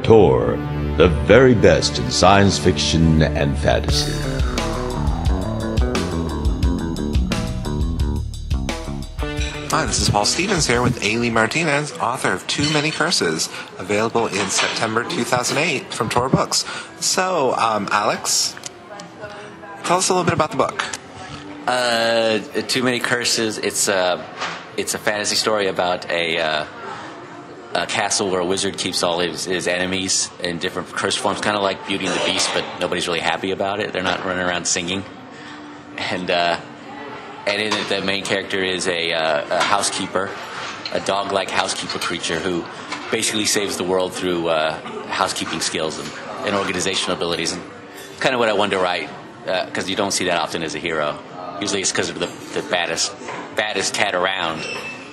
Tor, the very best in science fiction and fantasy. Hi, this is Paul Stevens here with Ailey Martinez, author of Too Many Curses, available in September 2008 from Tor Books. So, Alex, tell us a little bit about the book. Too Many Curses. It's a fantasy story about a castle where a wizard keeps all his enemies in different curse forms, kind of like Beauty and the Beast, but nobody's really happy about it. They're not running around singing. And in it, the main character is a housekeeper, a dog-like housekeeper creature who basically saves the world through housekeeping skills and organizational abilities. And kind of what I wanted to write, because you don't see that often as a hero. Usually it's because of the baddest cat around,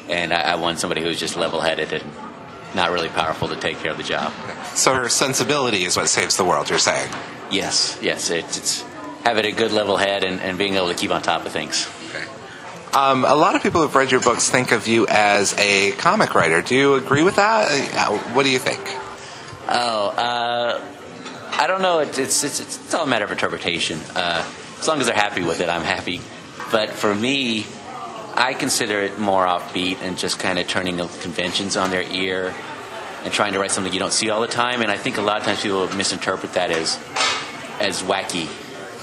and I want somebody who's just level-headed and not really powerful to take care of the job. So her sensibility is what saves the world, you're saying? Yes. It's having a good level head and being able to keep on top of things. Okay. A lot of people who've read your books think of you as a comic writer. Do you agree with that? What do you think? I don't know. It's all a matter of interpretation. As long as they're happy with it, I'm happy. But for me, I consider it more offbeat and just kind of turning the conventions on their ear and trying to write something you don't see all the time. And I think a lot of times people misinterpret that as wacky.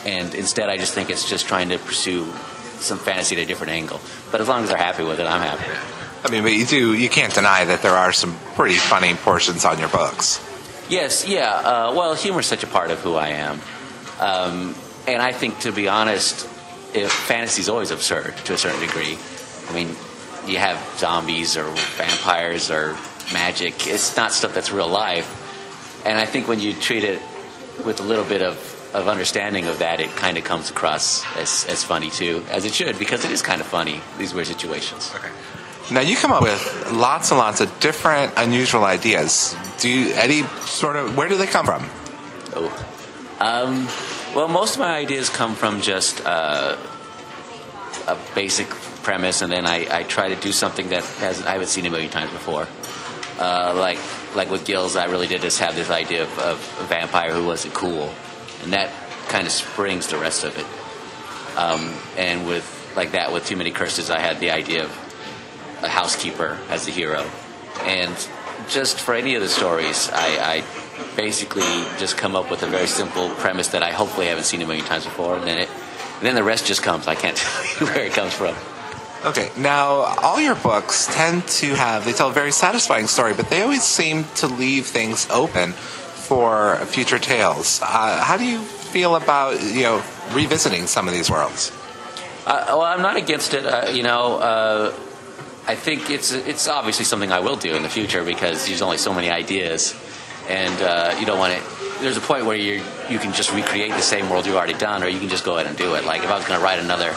And instead, I just think it's just trying to pursue some fantasy at a different angle. But as long as they're happy with it, I'm happy. I mean, but you can't deny that there are some pretty funny portions on your books. Yes, yeah. Well, humor is such a part of who I am. And I think, to be honest, fantasy is always absurd to a certain degree. I mean, you have zombies or vampires or magic. It's not stuff that's real life. And I think when you treat it with a little bit of understanding of that, it kind of comes across as funny too, as it should, because it is kind of funny, these weird situations. Okay. Now, you come up with lots and lots of different, unusual ideas. Where do they come from? Well, most of my ideas come from just a basic premise, and then I try to do something that I haven't seen a million times before. Like with Gills, I really did just have this idea of a vampire who wasn't cool, and that kind of springs the rest of it. And with Too Many Curses, I had the idea of a housekeeper as the hero. And just for any of the stories, I basically just come up with a very simple premise that I hopefully haven't seen a million times before, and then the rest just comes. I can't tell you where it comes from. Okay, now all your books tend to tell a very satisfying story, but they always seem to leave things open for future tales. How do you feel about revisiting some of these worlds? Well, I'm not against it. I think it's obviously something I will do in the future, because there's only so many ideas, and you don't want it. There's a point where you can just recreate the same world you've already done, or you can just go ahead and do it. Like if I was going to write another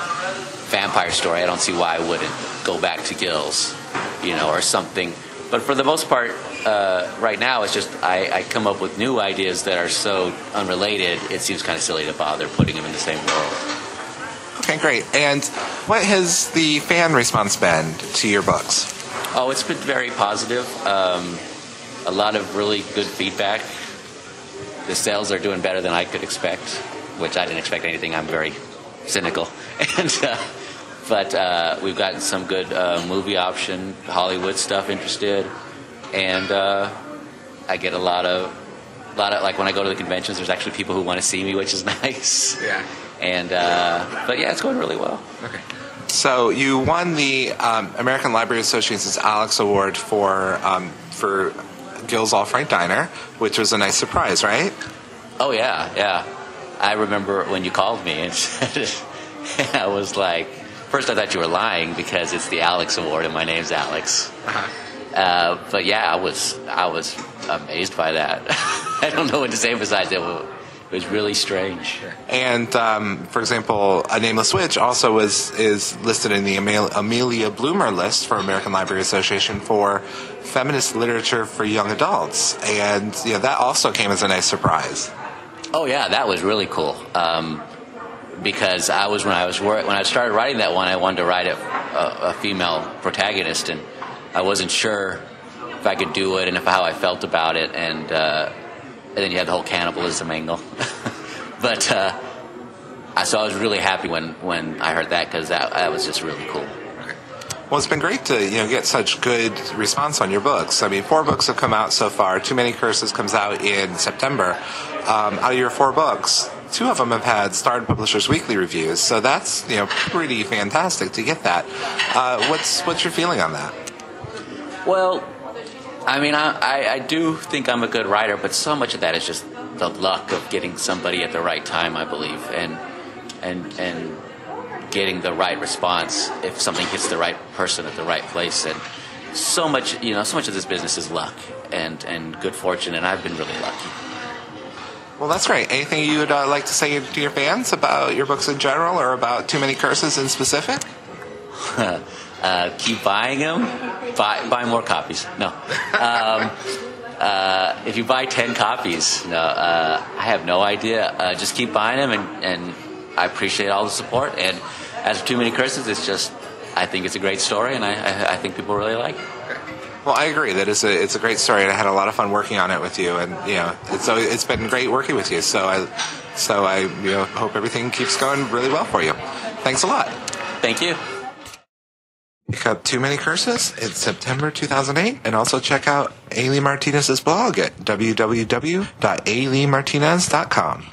vampire story, I don't see why I wouldn't go back to Gills, or something. But for the most part, right now, it's just I come up with new ideas that are so unrelated, it seems kind of silly to bother putting them in the same world. Okay, great. And what has the fan response been to your books? Oh, it's been very positive. A lot of really good feedback. The sales are doing better than I could expect, which I didn't expect anything. I'm very cynical. But we've gotten some good movie option, Hollywood stuff interested, and I get a lot of like when I go to the conventions, there's actually people who want to see me, which is nice. Yeah. And but yeah, it's going really well. Okay. So you won the American Library Association's Alex Award for Gills All Frank Diner, which was a nice surprise, right? Oh yeah. I remember when you called me and I was like, first I thought you were lying because it's the Alex Award and my name's Alex. Uh-huh. But yeah, I was amazed by that. I don't know what to say besides it. It was really strange. And for example, A Nameless Witch also is listed in the Amelia Bloomer list for American Library Association for feminist literature for young adults, and that also came as a nice surprise. Oh yeah, that was really cool. Because when I started writing that one, I wanted to write a female protagonist, and I wasn't sure if I could do it and how I felt about it, and and then you had the whole cannibalism angle. But so I was really happy when I heard that, because that was just really cool. Well, it's been great to get such good response on your books. I mean, 4 books have come out so far. Too Many Curses comes out in September. Out of your 4 books, 2 of them have had Starred Publishers Weekly reviews, so that's pretty fantastic to get that. What's your feeling on that? Well, I mean, I do think I'm a good writer, but so much of that is just the luck of getting somebody at the right time, I believe, and getting the right response if something hits the right person at the right place. And so much of this business is luck and good fortune, and I've been really lucky. Well, that's great. Anything you would like to say to your fans about your books in general, or about Too Many Curses in specific? Keep buying them. Buy more copies. No. If you buy 10 copies, I have no idea. Just keep buying them, and I appreciate all the support. And as for Too Many Curses, I think it's a great story, and I think people really like it. Well, I agree that it's a great story, and I had a lot of fun working on it with you, and it's been great working with you. So I hope everything keeps going really well for you. Thanks a lot. Thank you. Pick up Too Many Curses in September 2008, and also check out Ailey Martinez's blog at www.aileymartinez.com.